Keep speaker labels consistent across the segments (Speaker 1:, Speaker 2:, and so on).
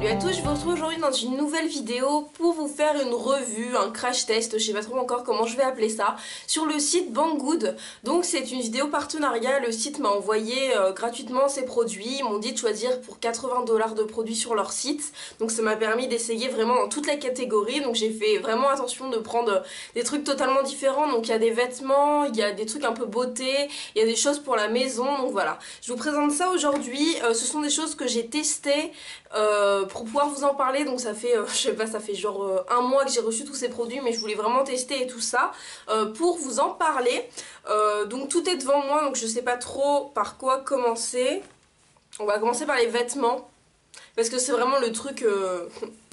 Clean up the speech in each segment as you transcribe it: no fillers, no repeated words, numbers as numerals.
Speaker 1: Salut à tous, je vous retrouve aujourd'hui dans une nouvelle vidéo pour vous faire une revue, un crash test, je sais pas trop encore comment je vais appeler ça, sur le site Banggood. Donc c'est une vidéo partenariat, le site m'a envoyé gratuitement ses produits, ils m'ont dit de choisir pour 80 $ de produits sur leur site. Donc ça m'a permis d'essayer vraiment dans toutes les catégories, donc j'ai fait vraiment attention de prendre des trucs totalement différents. Donc il y a des vêtements, il y a des trucs un peu beauté, il y a des choses pour la maison, donc voilà. Je vous présente ça aujourd'hui, ce sont des choses que j'ai testées pour pouvoir vous en parler. Donc ça fait, je sais pas, ça fait genre un mois que j'ai reçu tous ces produits, mais je voulais vraiment tester et tout ça pour vous en parler. Donc tout est devant moi, donc je sais pas trop par quoi commencer. On va commencer par les vêtements. Parce que c'est vraiment le truc,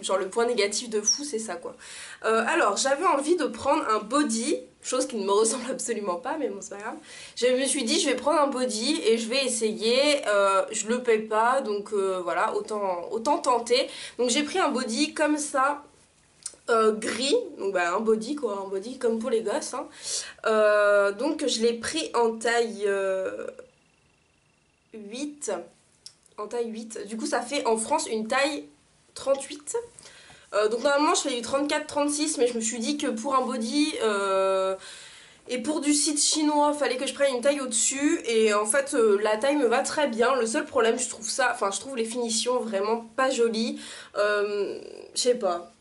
Speaker 1: genre le point négatif de fou, c'est ça quoi. Alors j'avais envie de prendre un body, chose qui ne me ressemble absolument pas, mais bon c'est pas grave. Je me suis dit je vais prendre un body et je vais essayer, je le paye pas, donc voilà, autant tenter. Donc j'ai pris un body comme ça, gris, donc bah un body quoi, un body comme pour les gosses. Hein. Donc je l'ai pris en taille 8. En taille 8, du coup ça fait en France une taille 38. Donc normalement je fais du 34-36, mais je me suis dit que pour un body et pour du site chinois fallait que je prenne une taille au-dessus. Et en fait la taille me va très bien. Le seul problème, je trouve ça, enfin je trouve les finitions vraiment pas jolies. Je sais pas.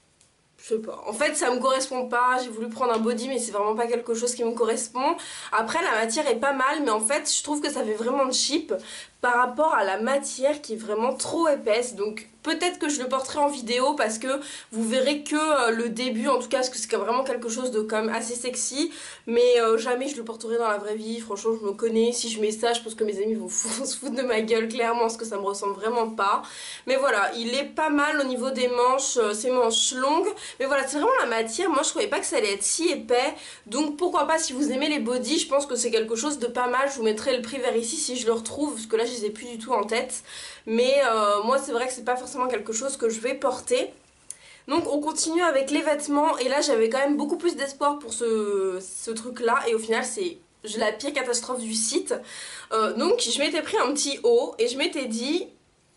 Speaker 1: Je sais pas, en fait ça me correspond pas, j'ai voulu prendre un body mais c'est vraiment pas quelque chose qui me correspond. Après la matière est pas mal, mais en fait je trouve que ça fait vraiment cheap par rapport à la matière qui est vraiment trop épaisse. Donc peut-être que je le porterai en vidéo parce que vous verrez que le début en tout cas, parce que c'est vraiment quelque chose de quand même assez sexy. Mais jamais je le porterai dans la vraie vie, franchement je me connais, si je mets ça je pense que mes amis vont se foutre de ma gueule clairement parce que ça me ressemble vraiment pas. Mais voilà, il est pas mal au niveau des manches, ces manches longues. Mais voilà, c'est vraiment la matière, moi je trouvais pas que ça allait être si épais. Donc pourquoi pas, si vous aimez les bodys, je pense que c'est quelque chose de pas mal. Je vous mettrai le prix vers ici si je le retrouve, parce que là je les ai plus du tout en tête. Mais moi c'est vrai que c'est pas forcément quelque chose que je vais porter. Donc on continue avec les vêtements, et là j'avais quand même beaucoup plus d'espoir pour ce truc là, et au final c'est la pire catastrophe du site. Donc je m'étais pris un petit haut et je m'étais dit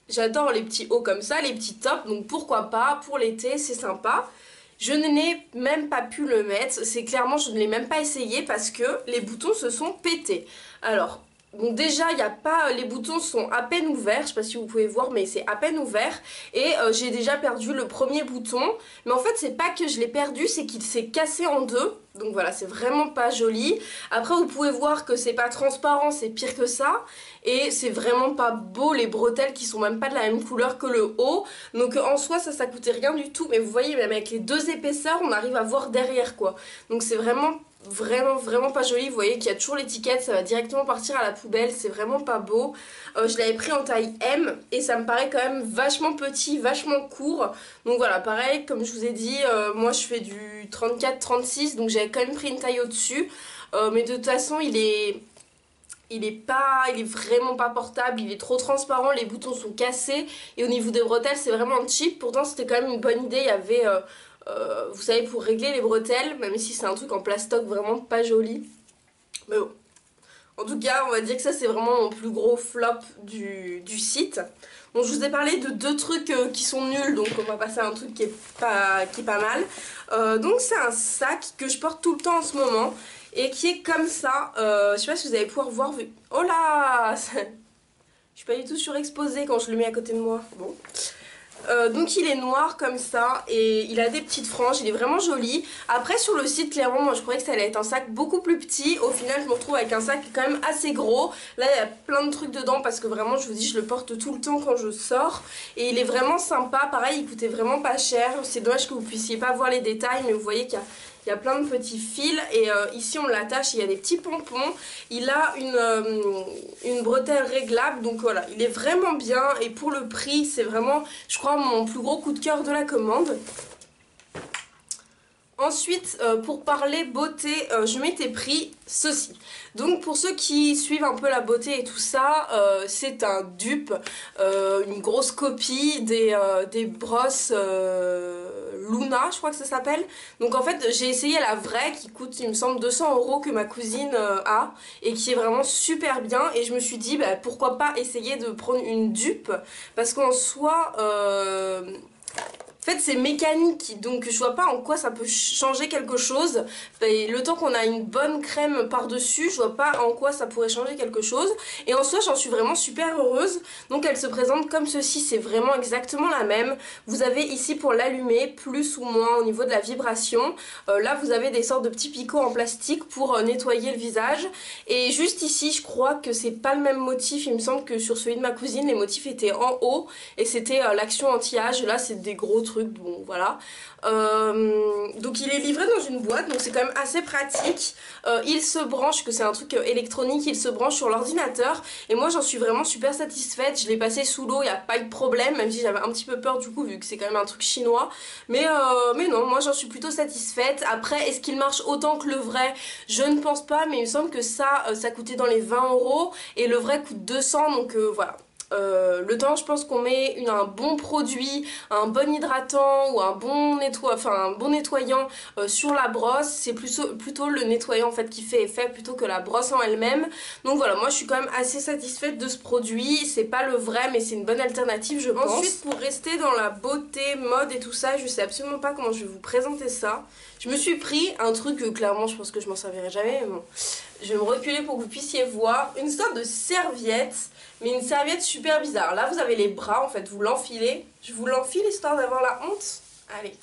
Speaker 1: j'adore les petits hauts comme ça, les petits tops, donc pourquoi pas, pour l'été c'est sympa. Je n'ai même pas pu le mettre, c'est clairement je ne l'ai même pas essayé parce que les boutons se sont pétés. Alors donc déjà il y a pas, les boutons sont à peine ouverts, je sais pas si vous pouvez voir mais c'est à peine ouvert. Et j'ai déjà perdu le premier bouton. Mais en fait c'est pas que je l'ai perdu, c'est qu'il s'est cassé en deux. Donc voilà, c'est vraiment pas joli. Après vous pouvez voir que c'est pas transparent, c'est pire que ça. Et c'est vraiment pas beau, les bretelles qui sont même pas de la même couleur que le haut. Donc en soi ça coûtait rien du tout. Mais vous voyez, même avec les deux épaisseurs on arrive à voir derrière quoi. Donc c'est vraiment pas joli. Vous voyez qu'il y a toujours l'étiquette, ça va directement partir à la poubelle, c'est vraiment pas beau. Je l'avais pris en taille M et ça me paraît quand même vachement petit, vachement court. Donc voilà, pareil comme je vous ai dit, moi je fais du 34-36, donc j'avais quand même pris une taille au-dessus. Mais de toute façon il est vraiment pas portable, il est trop transparent, les boutons sont cassés. Et au niveau des bretelles c'est vraiment cheap. Pourtant c'était quand même une bonne idée, il y avait vous savez, pour régler les bretelles, même si c'est un truc en plastoc vraiment pas joli. Mais bon, en tout cas on va dire que ça c'est vraiment mon plus gros flop du site. Bon, je vous ai parlé de deux trucs qui sont nuls, donc on va passer à un truc qui est pas mal. Donc c'est un sac que je porte tout le temps en ce moment et qui est comme ça. Je sais pas si vous allez pouvoir voir. Oh là je suis pas du tout surexposée quand je le mets à côté de moi. Bon. Donc il est noir comme ça et il a des petites franges, il est vraiment joli. Après sur le site clairement moi je croyais que ça allait être un sac beaucoup plus petit. Au final je me retrouve avec un sac quand même assez gros. Là il y a plein de trucs dedans parce que vraiment je vous dis je le porte tout le temps quand je sors. Et il est vraiment sympa, pareil il coûtait vraiment pas cher. C'est dommage que vous puissiez pas voir les détails, mais vous voyez qu'il y a plein de petits fils. Et ici on l'attache, il y a des petits pompons. Il a une bretelle réglable, donc voilà, il est vraiment bien. Et pour le prix c'est vraiment, je crois, mon plus gros coup de cœur de la commande. Ensuite, pour parler beauté, je m'étais pris ceci. Donc pour ceux qui suivent un peu la beauté et tout ça, c'est un dupe, une grosse copie des brosses Luna, je crois que ça s'appelle. Donc en fait j'ai essayé la vraie qui coûte il me semble 200 € que ma cousine a et qui est vraiment super bien, et je me suis dit bah, pourquoi pas essayer de prendre une dupe, parce qu'en soi en fait c'est mécanique, donc je vois pas en quoi ça peut changer quelque chose. Et le temps qu'on a une bonne crème par dessus, je vois pas en quoi ça pourrait changer quelque chose. Et en soi j'en suis vraiment super heureuse. Donc elle se présente comme ceci, c'est vraiment exactement la même. Vous avez ici pour l'allumer, plus ou moins au niveau de la vibration. Là vous avez des sortes de petits picots en plastique pour nettoyer le visage. Et juste ici je crois que c'est pas le même motif, il me semble que sur celui de ma cousine les motifs étaient en haut et c'était l'action anti-âge. Là c'est des gros trucs, bon voilà. Donc il est livré dans une boîte, donc c'est quand même assez pratique. Il se branche, que c'est un truc électronique, il se branche sur l'ordinateur et moi j'en suis vraiment super satisfaite. Je l'ai passé sous l'eau, il n'y a pas eu de problème, même si j'avais un petit peu peur du coup vu que c'est quand même un truc chinois, mais non, moi j'en suis plutôt satisfaite. Après est-ce qu'il marche autant que le vrai? Je ne pense pas, mais il me semble que ça coûtait dans les 20 € et le vrai coûte 200, donc voilà. Le temps je pense qu'on met un bon produit, un bon hydratant ou un bon nettoyant sur la brosse, c'est plutôt le nettoyant en fait qui fait effet plutôt que la brosse en elle-même. Donc voilà, moi je suis quand même assez satisfaite de ce produit. C'est pas le vrai mais c'est une bonne alternative je pense. Ensuite pour rester dans la beauté, mode et tout ça, je sais absolument pas comment je vais vous présenter ça. Je me suis pris un truc clairement je pense que je m'en servirai jamais, mais bon. Je vais me reculer pour que vous puissiez voir une sorte de serviette, mais une serviette super bizarre. Là vous avez les bras en fait, vous l'enfilez. Je vous l'enfile histoire d'avoir la honte. Allez.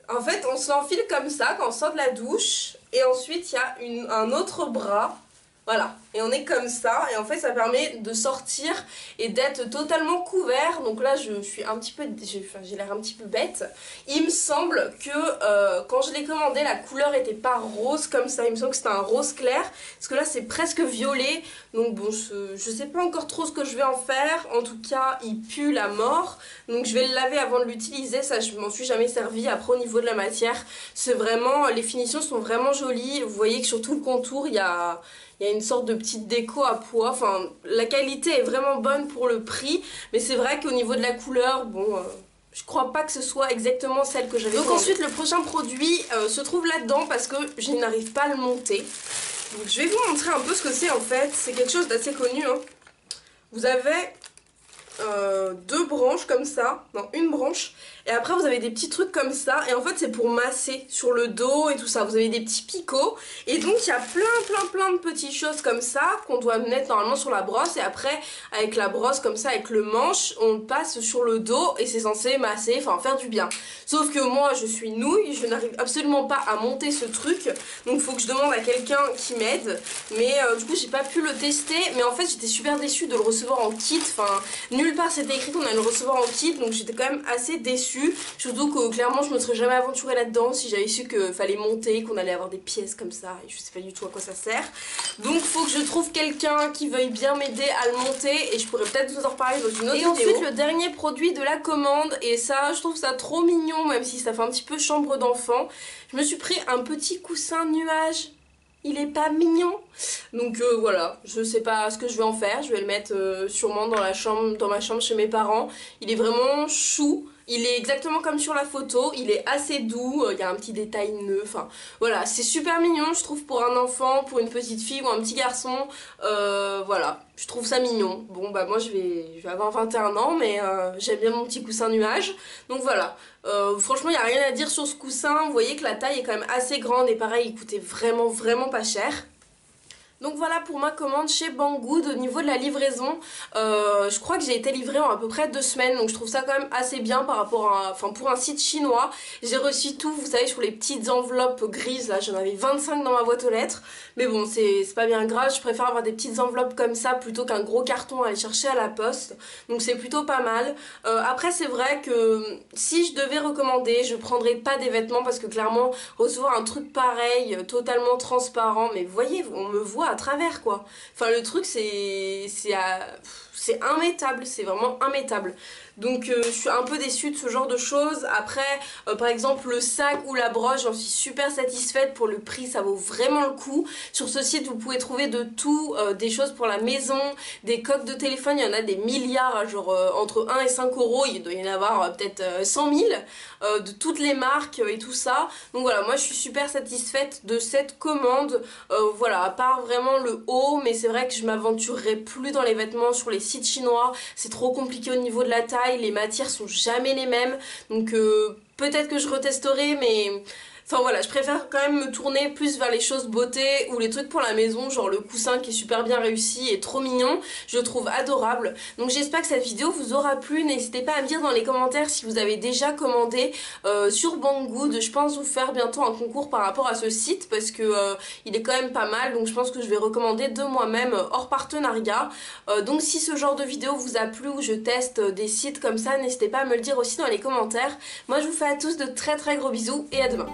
Speaker 1: En fait on se l'enfile comme ça quand on sort de la douche, et ensuite il y a un autre bras. Voilà, et on est comme ça, et en fait ça permet de sortir et d'être totalement couvert. Donc là je suis un petit peu, j'ai l'air un petit peu bête. Il me semble que quand je l'ai commandé la couleur était pas rose comme ça, il me semble que c'était un rose clair, parce que là c'est presque violet. Donc bon, je sais pas encore trop ce que je vais en faire, en tout cas il pue la mort. Donc je vais le laver avant de l'utiliser, ça je m'en suis jamais servi. Après au niveau de la matière, c'est vraiment, les finitions sont vraiment jolies. Vous voyez que sur tout le contour il y a une sorte de petite déco à pois. Enfin, la qualité est vraiment bonne pour le prix, mais c'est vrai qu'au niveau de la couleur, bon, je crois pas que ce soit exactement celle que j'avais. Donc ensuite, le prochain produit se trouve là-dedans parce que je n'arrive pas à le monter. Donc je vais vous montrer un peu ce que c'est en fait. C'est quelque chose d'assez connu, hein. Vous avez deux branches comme ça, non, une branche, et après vous avez des petits trucs comme ça, et en fait c'est pour masser sur le dos et tout ça. Vous avez des petits picots, et donc il y a plein de petites choses comme ça qu'on doit mettre normalement sur la brosse, et après avec la brosse comme ça, avec le manche, on passe sur le dos et c'est censé masser, enfin faire du bien. Sauf que moi je suis nouille, je n'arrive absolument pas à monter ce truc, donc il faut que je demande à quelqu'un qui m'aide, mais du coup j'ai pas pu le tester. Mais en fait j'étais super déçue de le recevoir en kit, enfin nulle part c'était écrit qu'on allait le recevoir en kit, donc j'étais quand même assez déçue. Surtout que clairement je me serais jamais aventurée là-dedans si j'avais su qu'il fallait monter, qu'on allait avoir des pièces comme ça, et je sais pas du tout à quoi ça sert. Donc faut que je trouve quelqu'un qui veuille bien m'aider à le monter, et je pourrais peut-être vous en reparler dans une autre vidéo. Et ensuite le dernier produit de la commande, et ça je trouve ça trop mignon même si ça fait un petit peu chambre d'enfant. Je me suis pris un petit coussin nuage. Il est pas mignon? Donc voilà, je sais pas ce que je vais en faire. Je vais le mettre sûrement dans ma chambre chez mes parents. Il est vraiment chou. Il est exactement comme sur la photo, il est assez doux, il y a un petit détail neuf, enfin voilà, c'est super mignon je trouve pour un enfant, pour une petite fille ou un petit garçon, voilà, je trouve ça mignon. Bon bah moi je vais avoir 21 ans, mais j'aime bien mon petit coussin nuage, donc voilà. Franchement il n'y a rien à dire sur ce coussin, vous voyez que la taille est quand même assez grande, et pareil il coûtait vraiment pas cher. Donc voilà pour ma commande chez Banggood. Au niveau de la livraison, je crois que j'ai été livrée en à peu près 2 semaines, donc je trouve ça quand même assez bien par rapport à, enfin pour un site chinois. J'ai reçu tout, vous savez, sur les petites enveloppes grises, là j'en avais 25 dans ma boîte aux lettres, mais bon c'est pas bien grave, je préfère avoir des petites enveloppes comme ça plutôt qu'un gros carton à aller chercher à la poste, donc c'est plutôt pas mal. Après c'est vrai que si je devais recommander, je prendrais pas des vêtements, parce que clairement recevoir un truc pareil, totalement transparent, mais vous voyez, on me voit à travers quoi. Enfin le truc c'est immétable, c'est vraiment immétable. Donc je suis un peu déçue de ce genre de choses. Après par exemple le sac ou la broche, j'en suis super satisfaite. Pour le prix ça vaut vraiment le coup. Sur ce site vous pouvez trouver de tout, des choses pour la maison, des coques de téléphone, il y en a des milliards, hein, genre entre 1 et 5 euros, il doit y en avoir peut-être 100 000 de toutes les marques et tout ça. Donc voilà, moi je suis super satisfaite de cette commande. Voilà, à part vraiment le haut, mais c'est vrai que je m'aventurerai plus dans les vêtements sur les sites chinois. C'est trop compliqué au niveau de la taille, les matières sont jamais les mêmes. Donc peut-être que je retesterai, mais... Enfin voilà, je préfère quand même me tourner plus vers les choses beauté ou les trucs pour la maison, genre le coussin qui est super bien réussi et trop mignon, je le trouve adorable. Donc j'espère que cette vidéo vous aura plu, n'hésitez pas à me dire dans les commentaires si vous avez déjà commandé sur Banggood. Je pense vous faire bientôt un concours par rapport à ce site parce que il est quand même pas mal, donc je pense que je vais recommander de moi-même hors partenariat. Donc si ce genre de vidéo vous a plu ou je teste des sites comme ça, n'hésitez pas à me le dire aussi dans les commentaires. Moi je vous fais à tous de très très gros bisous et à demain.